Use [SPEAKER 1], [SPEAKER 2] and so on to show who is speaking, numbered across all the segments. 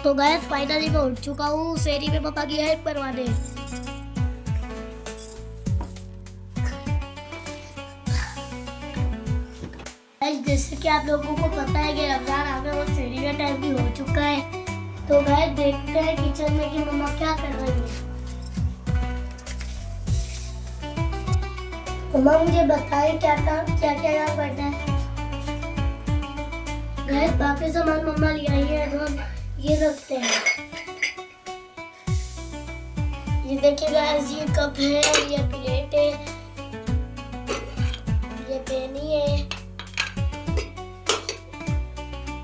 [SPEAKER 1] तो guys finally मैं उठ चुका हूँ। शेरी में पापा की हेल्प करवाने। गाइस जैसे कि आप लोगों को पता है कि रमजान आ गया और शेरी का टाइम भी हो चुका है। तो गाइस देखते हैं किचन में कि मम्मा क्या कर रही है। मम्मा मुझे बताएं क्या क्या काम करना है। गाइस बाकी सामान मम्मा ले आई है तो हम ये रखते हैं। ये देखिए गाइस, ये कप है, ये प्लेट है, ये पैनी है,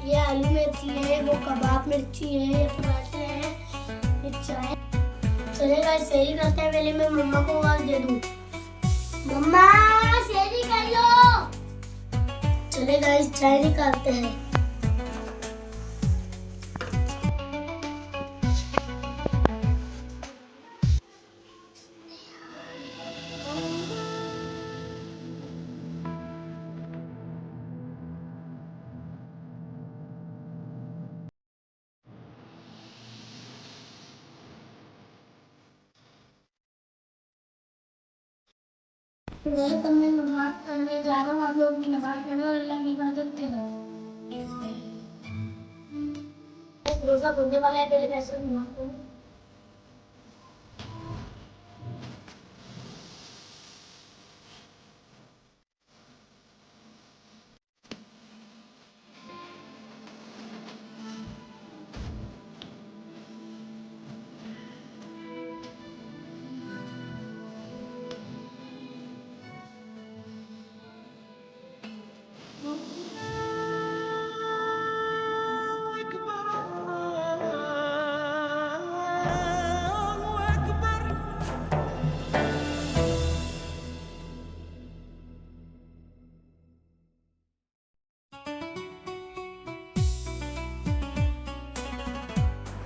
[SPEAKER 1] ये आलू मेथी है, वो कबाब मिर्ची है, ये पराठे हैं, ये चाय। चलिए गाइस शेरी करते हैं। पहले मैं मम्मा को आवाज दे दूं, मम्मा शेरी कर लो। चलिए गाइस चाय निकालते हैं। तो मैं नमाज पढ़ने जा रहा हूँ। आप लोग भी नमाज पढ़ो और अल्लाह की इबादत करो। रोजा खोलने वाला है, पहले पैसे मांगो।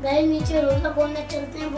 [SPEAKER 1] गाइस नीचे रोजा खोलने चलते हैं।